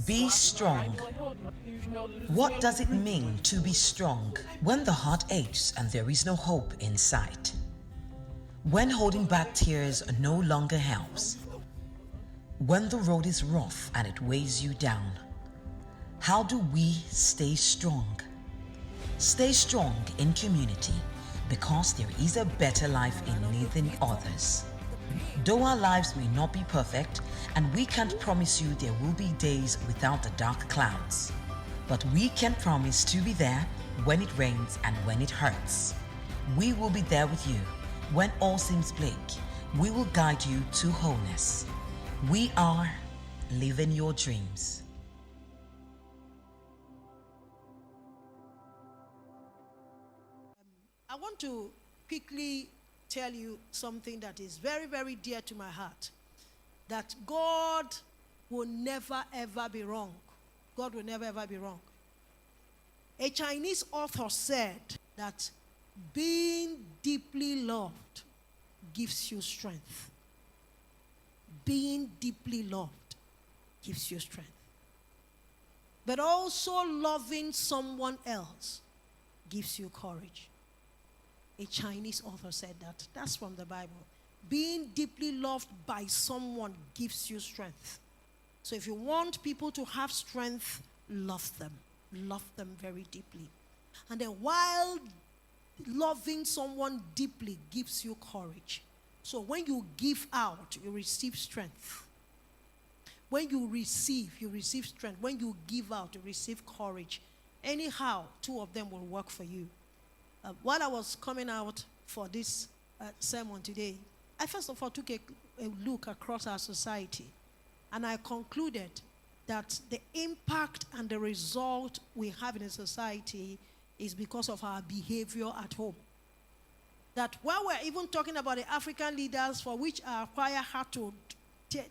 Be strong. What does it mean to be strong when the heart aches and there is no hope in sight? When holding back tears no longer helps? When the road is rough and it weighs you down? How do we stay strong? Stay strong in community because there is a better life in leading others. Though our lives may not be perfect and we can't promise you there will be days without the dark clouds, but we can promise to be there when it rains and when it hurts. We will be there with you when all seems bleak. We will guide you to wholeness. We are living your dreams. I want to quickly tell you something that is very, very dear to my heart. That God will never ever be wrong. God will never ever be wrong. A Chinese author said that being deeply loved gives you strength. Being deeply loved gives you strength. But also loving someone else gives you courage. A Chinese author said that. That's from the Bible. Being deeply loved by someone gives you strength. So if you want people to have strength, love them. Love them very deeply. And then while loving someone deeply gives you courage. So when you give out, you receive strength. When you receive strength. When you give out, you receive courage. Anyhow, two of them will work for you. While I was coming out for this sermon today, I first of all took a look across our society, and I concluded that the impact and the result we have in a society is because of our behavior at home. That while we're even talking about the African leaders for which our choir had to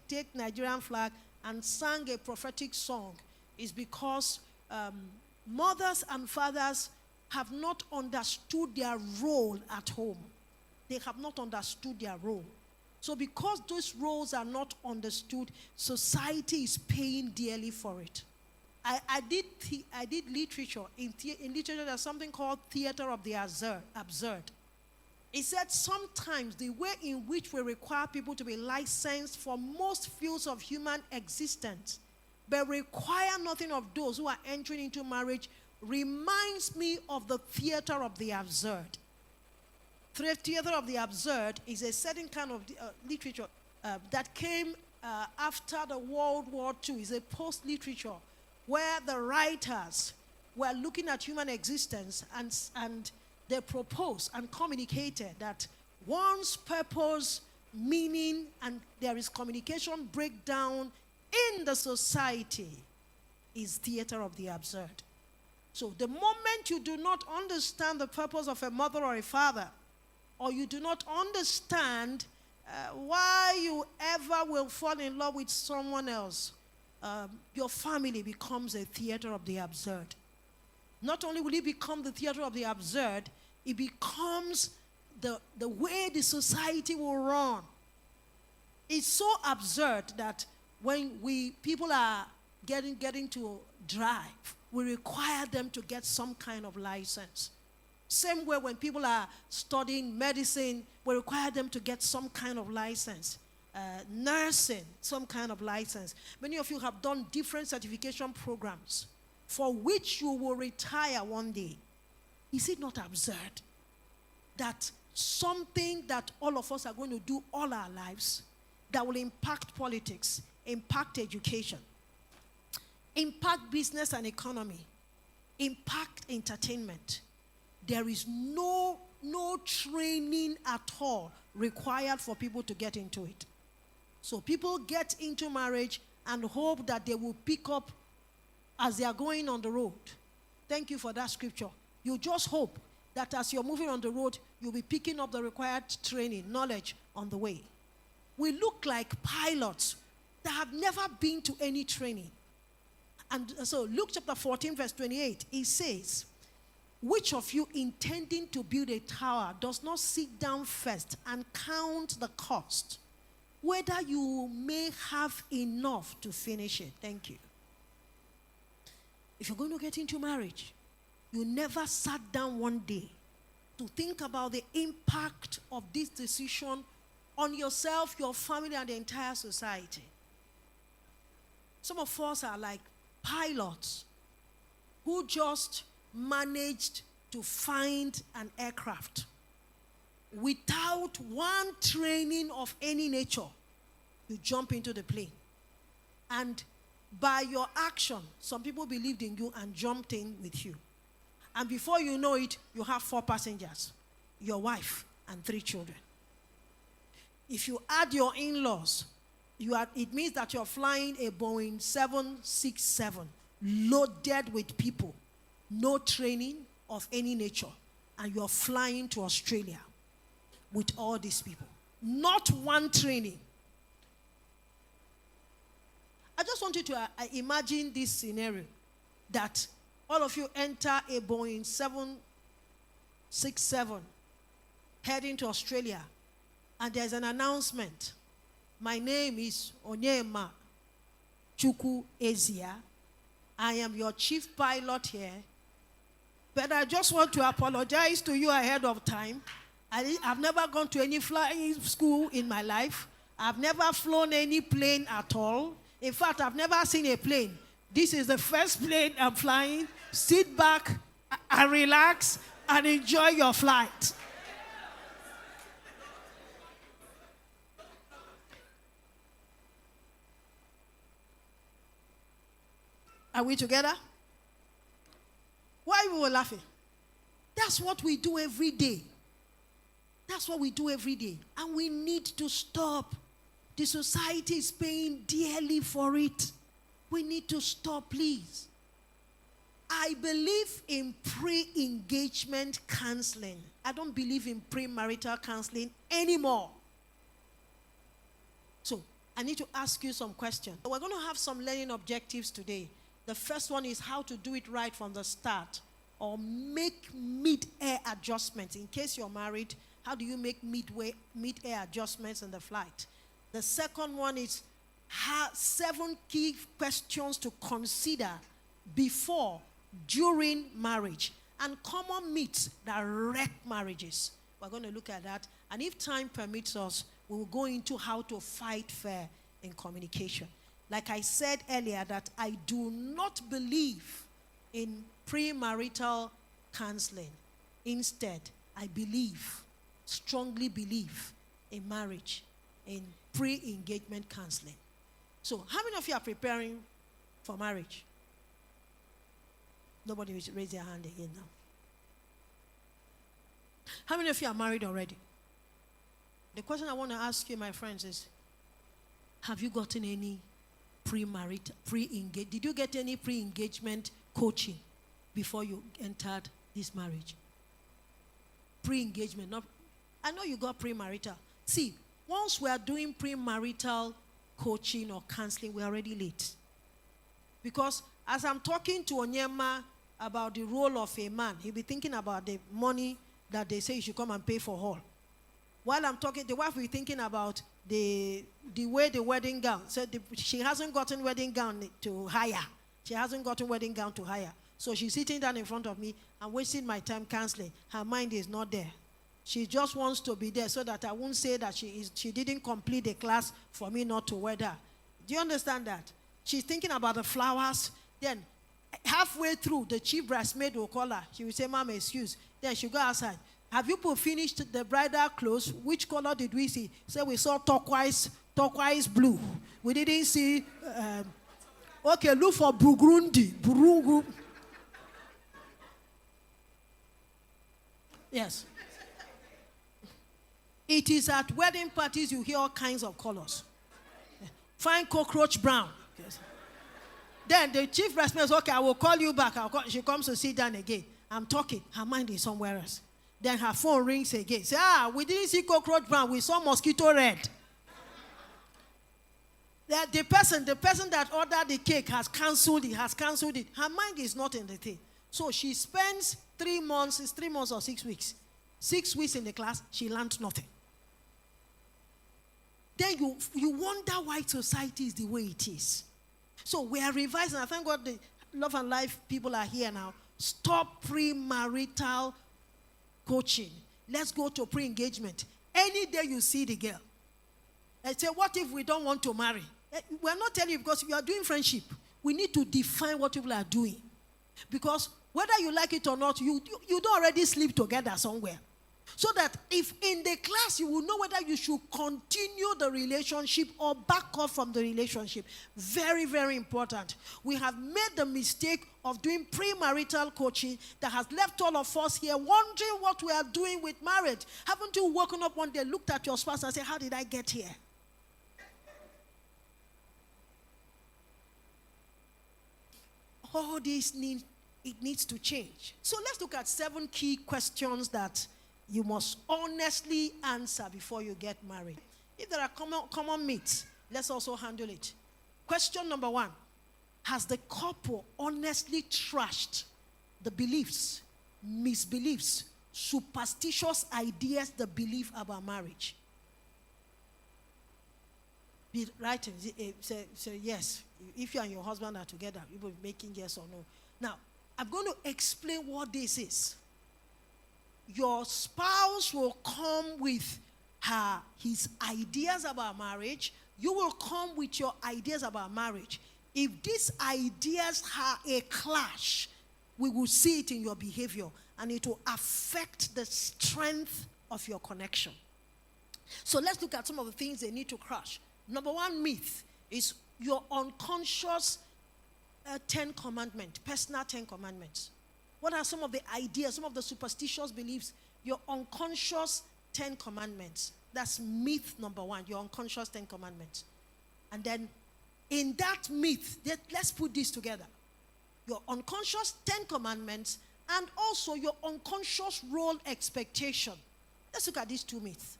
take Nigerian flag and sang a prophetic song, is because mothers and fathers have not understood their role at home. They have not understood their role. So because those roles are not understood, society is paying dearly for it. I did literature. In literature, there's something called theater of the absurd. It said sometimes the way in which we require people to be licensed for most fields of human existence, but require nothing of those who are entering into marriage, reminds me of the theater of the absurd. Theater of the absurd is a certain kind of literature that came after the World War II. It's a post-literature where the writers were looking at human existence and they proposed and communicated that one's purpose, meaning, and there is communication breakdown in the society is theater of the absurd. So the moment you do not understand the purpose of a mother or a father, or you do not understand why you ever will fall in love with someone else, your family becomes a theater of the absurd. Not only will it become the theater of the absurd, it becomes the way the society will run. It's so absurd that when people are getting to drive, we require them to get some kind of license. Same way when people are studying medicine, we require them to get some kind of license. Nursing, some kind of license. Many of you have done different certification programs for which you will retire one day. Is it not absurd that something that all of us are going to do all our lives that will impact politics, impact education, impact business and economy, impact entertainment, there is no training at all required for people to get into it. So people get into marriage and hope that they will pick up as they are going on the road. Thank you for that scripture. You just hope that as you're moving on the road, you'll be picking up the required training, knowledge on the way. We look like pilots that have never been to any training. And so Luke chapter 14 verse 28, it says, which of you intending to build a tower does not sit down first and count the cost, whether you may have enough to finish it? Thank you. If you're going to get into marriage, you never sat down one day to think about the impact of this decision on yourself, your family, and the entire society. Some of us are like pilots who just managed to find an aircraft without one training of any nature. You jump into the plane. And by your action, some people believed in you and jumped in with you. And before you know it, you have 4 passengers, your wife and 3 children. If you add your in-laws, it means that you're flying a Boeing 767 loaded with people, no training of any nature, and you're flying to Australia with all these people. Not one training. I just want you to imagine this scenario, that all of you enter a Boeing 767 heading to Australia, and there's an announcement. My name is Onyema Chukwu Ezia. I am your chief pilot here. But I just want to apologize to you ahead of time. I've never gone to any flying school in my life. I've never flown any plane at all. In fact, I've never seen a plane. This is the first plane I'm flying. Sit back and relax and enjoy your flight. Are we together? Why we were laughing? That's what we do every day. That's what we do every day. And we need to stop. The society is paying dearly for it. We need to stop, please. I believe in pre-engagement counseling. I don't believe in premarital counseling anymore. So, I need to ask you some questions. We're going to have some learning objectives today. The first one is how to do it right from the start, or make mid-air adjustments. In case you're married, how do you make mid-air adjustments in the flight? The second one is 7 key questions to consider before, during marriage, and common myths that wreck marriages. We're going to look at that. And if time permits us, we will go into how to fight fair in communication. Like I said earlier, that I do not believe in premarital counseling. Instead, I strongly believe in marriage, in pre-engagement counseling. So, how many of you are preparing for marriage? Nobody will raise their hand again now. How many of you are married already? The question I want to ask you, my friends, is, have you gotten any did you get any pre-engagement coaching before you entered this marriage? Pre-engagement, I know you got premarital. See, once we are doing premarital coaching or counseling, we're already late. Because as I'm talking to Onyema about the role of a man, he'll be thinking about the money that they say you should come and pay for hall. While I'm talking, the wife will be thinking about the way the wedding gown. So she hasn't gotten wedding gown to hire. She hasn't gotten wedding gown to hire. So she's sitting down in front of me and wasting my time counseling. Her mind is not there. She just wants to be there so that I won't say that she didn't complete the class for me not to wed her. Do you understand that? She's thinking about the flowers. Then halfway through, the chief bridesmaid will call her. She will say, "Mama, excuse." Then she'll go outside. "Have you finished the bridal clothes? Which color did we see?" So we saw turquoise blue. We didn't see, okay, look for Burundi. Yes. It is at wedding parties you hear all kinds of colors. Fine cockroach brown. Yes. Then the chief bridesmaid says, "Okay, I will call you back." She comes to sit down again. I'm talking. Her mind is somewhere else. Then her phone rings again. Say, "We didn't see cockroach brown. We saw mosquito red." The person that ordered the cake has cancelled it. Her mind is not in the thing. So she spends 3 months. It's 3 months or 6 weeks. 6 weeks in the class. She learned nothing. Then you wonder why society is the way it is. So we are revising. I thank God Love and Life people are here now. Stop premarital coaching. Let's go to pre-engagement. Any day you see the girl, I say, what if we don't want to marry? We're not telling you because we are doing friendship. We need to define what people are doing. Because whether you like it or not, you don't already sleep together somewhere. So that if in the class you will know whether you should continue the relationship or back off from the relationship. Very, very important. We have made the mistake of doing premarital coaching that has left all of us here wondering what we are doing with marriage. Haven't you woken up one day, looked at your spouse and said, how did I get here? All this needs to change. So let's look at 7 key questions that you must honestly answer before you get married. If there are common myths, let's also handle it. Question number 1. Has the couple honestly trashed the beliefs, misbeliefs, superstitious ideas they believe about marriage? Be writing, say yes. If you and your husband are together, you will be making yes or no. Now, I'm going to explain what this is. Your spouse will come with his ideas about marriage. You will come with your ideas about marriage. If these ideas have a clash, we will see it in your behavior, and it will affect the strength of your connection. So let's look at some of the things they need to crush. Number 1 myth is your unconscious 10 commandments, personal 10 commandments. What are some of the ideas, some of the superstitious beliefs? Your unconscious 10 commandments. That's myth number 1, your unconscious 10 commandments. And then in that myth, let's put this together. Your unconscious 10 commandments and also your unconscious role expectation. Let's look at these 2 myths.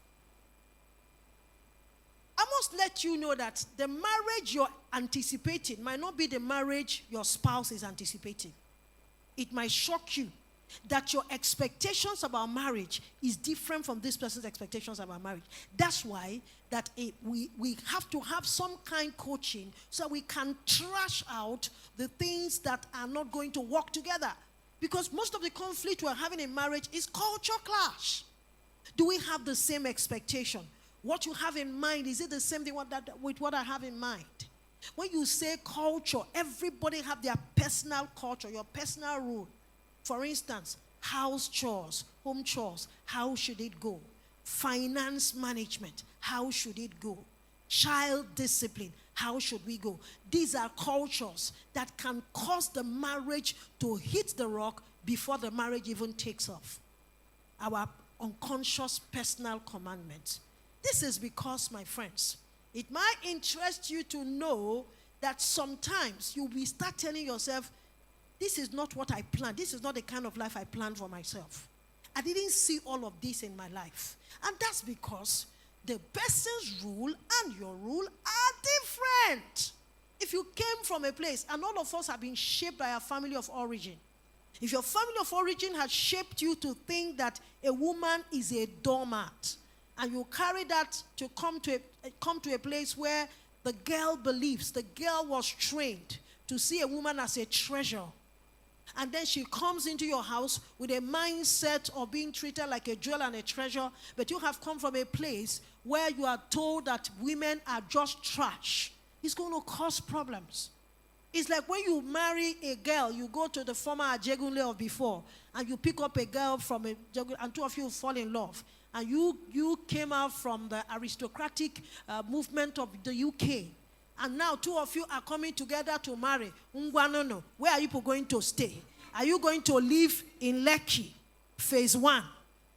I must let you know that the marriage you're anticipating might not be the marriage your spouse is anticipating. It might shock you that your expectations about marriage is different from this person's expectations about marriage. That's why that we have to have some kind of coaching so we can trash out the things that are not going to work together. Because most of the conflict we're having in marriage is culture clash. Do we have the same expectation? What you have in mind, is it the same thing with what I have in mind? When you say culture, everybody have their personal culture, your personal rule. For instance, house chores, home chores, how should it go? Finance management, how should it go? Child discipline, how should we go? These are cultures that can cause the marriage to hit the rock before the marriage even takes off. Our unconscious personal commandments. This is because, my friends, it might interest you to know that sometimes you will start telling yourself, this is not what I planned. This is not the kind of life I planned for myself. I didn't see all of this in my life. And that's because the person's rule and your rule are different. If you came from a place, and all of us have been shaped by a family of origin. If your family of origin has shaped you to think that a woman is a doormat, and you carry that to come to a place where the girl believes, the girl was trained to see a woman as a treasure. And then she comes into your house with a mindset of being treated like a jewel and a treasure, but you have come from a place where you are told that women are just trash. It's going to cause problems. It's like when you marry a girl, you go to the former Ajegunle of before, and you pick up a girl from a Ajegunle, and 2 of you fall in love. And you came out from the aristocratic movement of the UK. And now 2 of you are coming together to marry. Ngwanono, where are you going to stay? Are you going to live in Lekki, phase 1?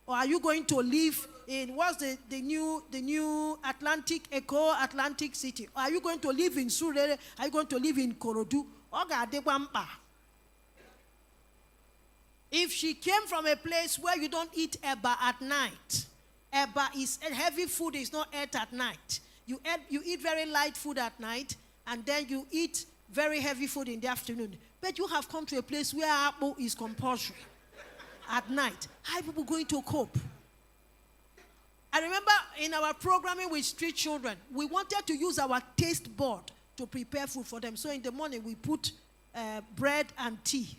Or are you going to live in, what's the new Atlantic, Eco Atlantic City? Or are you going to live in Surere? Are you going to live in Korodu? If she came from a place where you don't eat eba at night, eba is heavy food, is not ate at night. You eat very light food at night, and then you eat very heavy food in the afternoon. But you have come to a place where apple is compulsory at night. How are people going to cope? I remember in our programming with street children, we wanted to use our taste board to prepare food for them. So in the morning, we put bread and tea.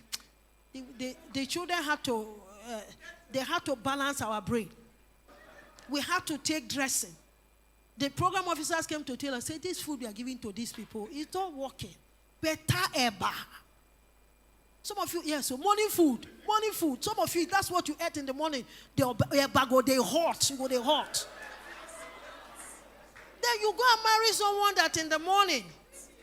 The children had to, they had to balance our brain. We had to take dressing. The program officers came to tell us, say, this food we are giving to these people is not working. Better ever. Some of you, yes, so morning food. Some of you, that's what you ate in the morning. They hot. Then you go and marry someone that in the morning,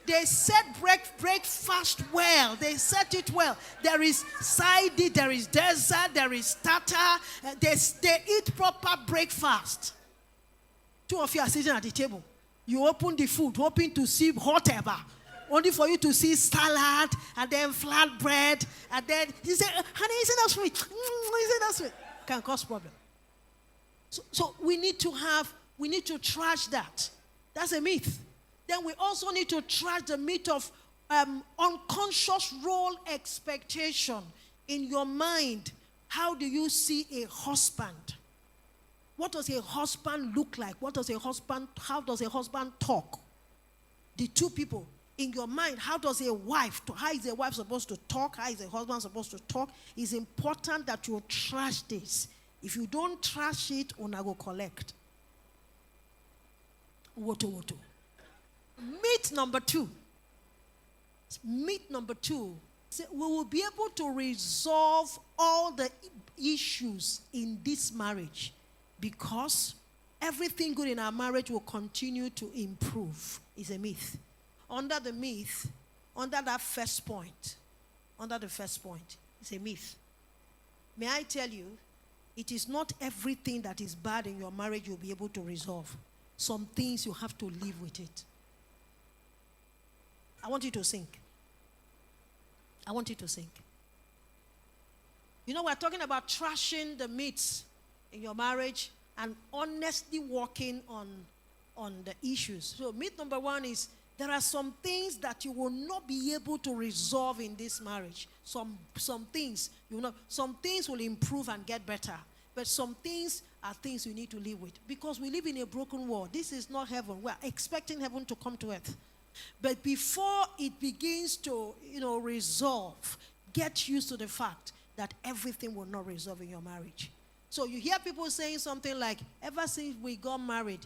they set breakfast well. They set it well. There is side dish, there is dessert, there is starter. They eat proper breakfast. Two of you are sitting at the table. You open the food, hoping to see hot ever. Only for you to see salad, and then flat bread, and then you say, honey, isn't that sweet? Isn't that sweet? Can cause problem. So we need to trash that. That's a myth. Then we also need to trash the myth of unconscious role expectation in your mind. How do you see a husband? What does a husband look like? How does a husband talk? The two people. In your mind, how is a wife supposed to talk? How is a husband supposed to talk? It's important that you trash this. If you don't trash it, una go collect. Woto. Myth number two. We will be able to resolve all the issues in this marriage because everything good in our marriage will continue to improve. It's a myth. Under that first point, it's a myth. May I tell you, it is not everything that is bad in your marriage you'll be able to resolve. Some things you have to live with it. I want you to think. You know, we're talking about trashing the myths in your marriage and honestly working on the issues. So myth number one is, there are some things that you will not be able to resolve in this marriage. Some things some things will improve and get better, but some things are things you need to live with because we live in a broken world. This is not heaven. We are expecting heaven to come to earth, but before it begins to resolve, get used to the fact that everything will not resolve in your marriage. So you hear people saying something like, ever since we got married,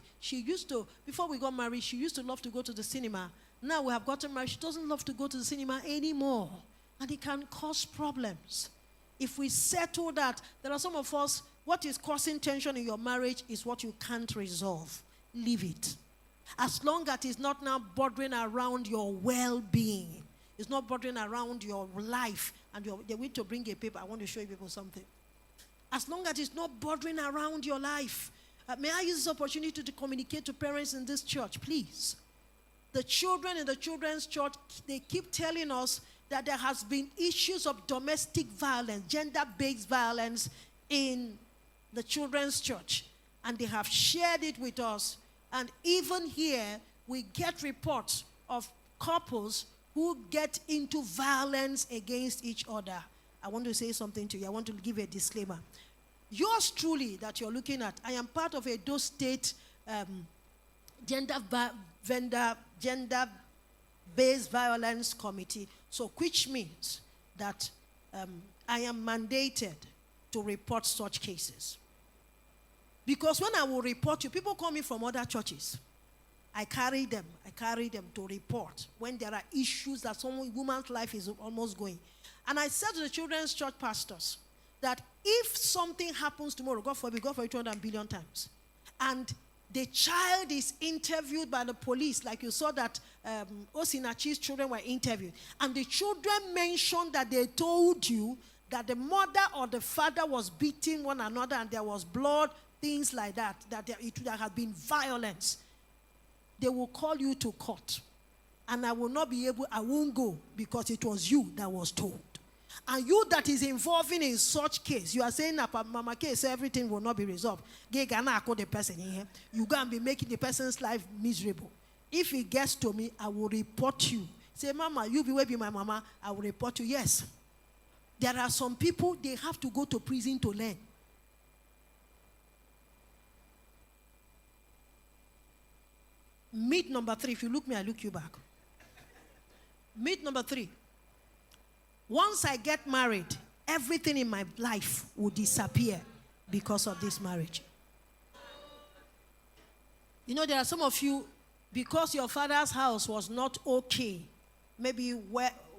before we got married, she used to love to go to the cinema. Now we have gotten married, she doesn't love to go to the cinema anymore. And it can cause problems. If we settle that, there are some of us, what is causing tension in your marriage is what you can't resolve. Leave it. As long as it's not now bothering around your well-being, it's not bothering around your life, and they want to bring a paper. I want to show you people something. As long as it's not bothering around your life. May I use this opportunity to communicate to parents in this church, please? The children in the children's church, they keep telling us that there has been issues of domestic violence, gender-based violence in the children's church. And they have shared it with us. And even here, we get reports of couples who get into violence against each other. I want to say something to you. I want to give a disclaimer. Yours truly that you're looking at, I am part of a Edo State gender-based violence committee. So which means that I am mandated to report such cases. Because when I will report you, people call me from other churches. I carry them to report when there are issues that some woman's life is almost going. And I said to the children's church pastors that if something happens tomorrow, God forbid 200 billion times, and the child is interviewed by the police, like you saw that Osinachi's children were interviewed, and the children mentioned that they told you that the mother or the father was beating one another and there was blood, things like that, that there had been violence, they will call you to court. And I won't go because it was you that was told. And you that is involving in such case, you are saying that Mama case, everything will not be resolved. You go and be making the person's life miserable. If it gets to me, I will report you. Say, Mama, you be my mama, I will report you. Yes. There are some people, they have to go to prison to learn. Myth number 3, if you look me, I look you back. Myth number 3. Once I get married, everything in my life will disappear because of this marriage. You know, there are some of you, because your father's house was not okay, maybe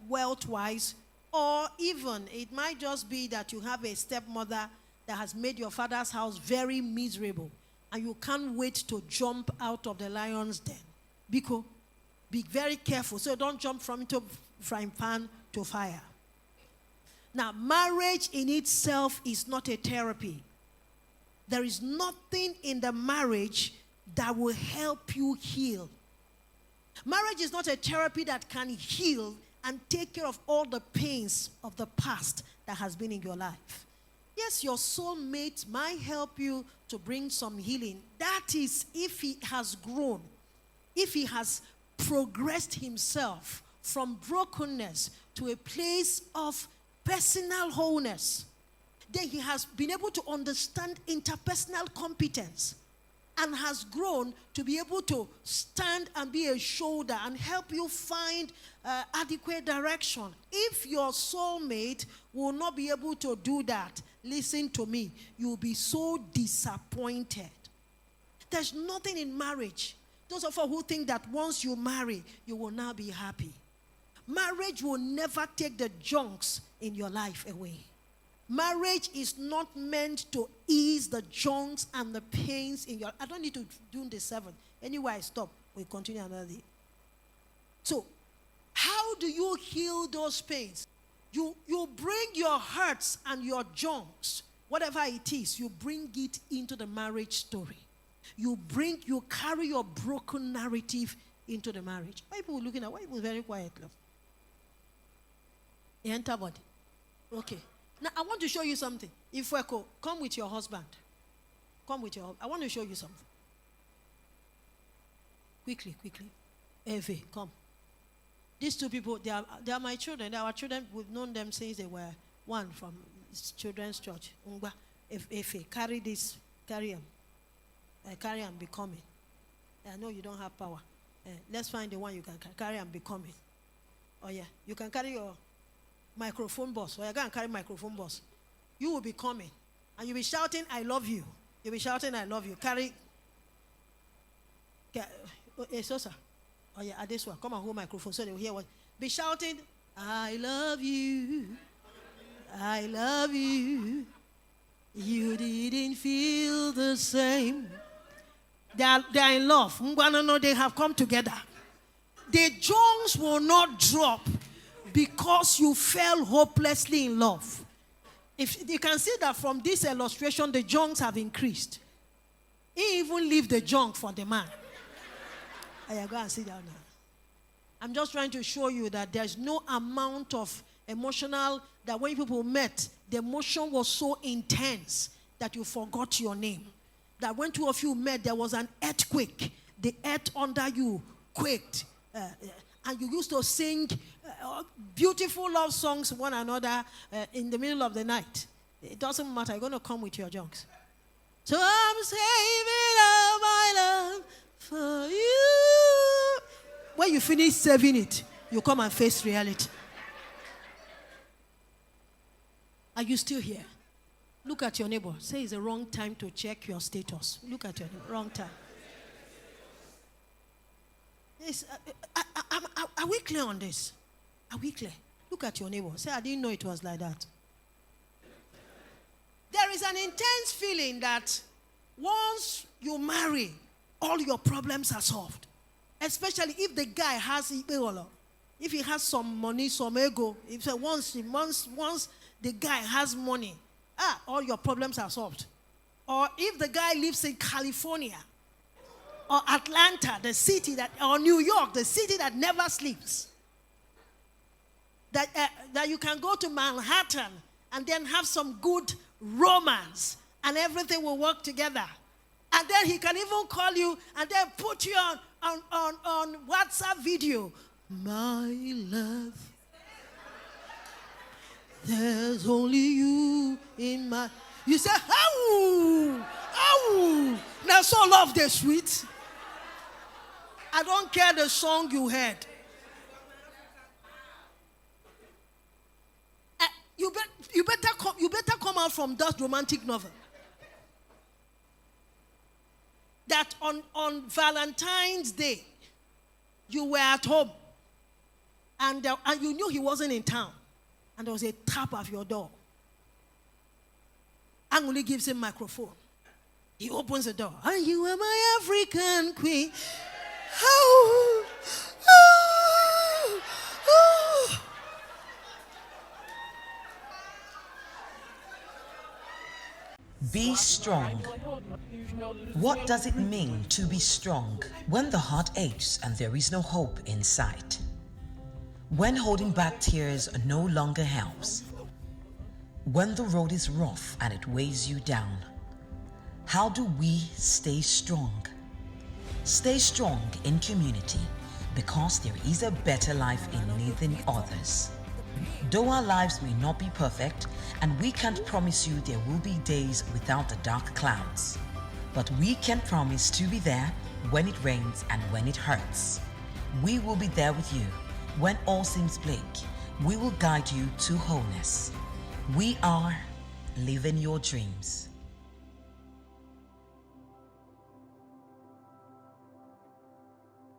wealth-wise, or even it might just be that you have a stepmother that has made your father's house very miserable, and you can't wait to jump out of the lion's den. Because be very careful, so don't jump from into frying pan to fire. Now, marriage in itself is not a therapy. There is nothing in the marriage that will help you heal. Marriage is not a therapy that can heal and take care of all the pains of the past that has been in your life. Yes, your soulmate might help you to bring some healing. That is if he has grown, if he has progressed himself from brokenness to a place of personal wholeness. Then he has been able to understand interpersonal competence and has grown to be able to stand and be a shoulder and help you find adequate direction. If your soulmate will not be able to do that, listen to me, you'll be so disappointed. There's nothing in marriage. Those of us who think that once you marry, you will now be happy. Marriage will never take the junks in your life away. Marriage is not meant to ease the junks and the pains in your... I don't need to do the 7th. Anyway, I stop. We'll continue another day. So, how do you heal those pains? You bring your hurts and your junks, whatever it is, you bring it into the marriage story. You carry your broken narrative into the marriage. Why people looking at? Why people very quiet? Love? You enter body. Okay. Now I want to show you something. If we come with your husband. Come with your husband. I want to show you something. Quickly. Eve, come. These two people, they are my children. They are our children. We've known them since they were one from children's church. Efe, carry him. Carry and be coming. I know you don't have power. Let's find the one you can carry and be coming. Oh yeah, you can carry your microphone boss. Or you can carry microphone boss. You will be coming. And you'll be shouting, I love you. You'll be shouting, I love you. Carry. Sosa. Oh yeah, at this one. Come and hold microphone so they will hear what. Be shouting, I love you. I love you. You didn't feel the same. They are in love. No, they have come together. The junks will not drop because you fell hopelessly in love. If you can see that from this illustration, the junks have increased. He even leave the junk for the man. I go and sit down now. I'm just trying to show you that there's no amount of emotional, that when people met, the emotion was so intense that you forgot your name. That when two of you met, there was an earthquake. The earth under you quaked. And you used to sing beautiful love songs one another in the middle of the night. It doesn't matter. You're going to come with your junks. So I'm saving all my love for you. When you finish saving it, you come and face reality. Are you still here? Look at your neighbor. Say it's the wrong time to check your status. Look at your neighbor. Wrong time. Are we clear on this? Are we clear? Look at your neighbor. Say, I didn't know it was like that. There is an intense feeling that once you marry, all your problems are solved. Especially if the guy has, if he has some money, some ego. If once the guy has money, all your problems are solved. Or if the guy lives in California, or Atlanta, the city that, or New York, the city that never sleeps, that you can go to Manhattan and then have some good romance and everything will work together. And then he can even call you and then put you on WhatsApp video. My love, there's only you in my... You say, ow. Now so love the sweet. I don't care the song you heard. out from that romantic novel. That on Valentine's Day, you were at home, and you knew he wasn't in town, and there was a tap at your door. Anguli gives him microphone. He opens the door. And you are my African queen. Oh, oh, oh. Be strong. What does it mean to be strong when the heart aches and there is no hope in sight? When holding back tears no longer helps? When the road is rough and it weighs you down? How do we stay strong? Stay strong in community, because there is a better life in leading others. Though our lives may not be perfect, and we can't promise you there will be days without the dark clouds, but we can promise to be there when it rains and when it hurts. We will be there with you when all seems bleak. We will guide you to wholeness. We are living your dreams.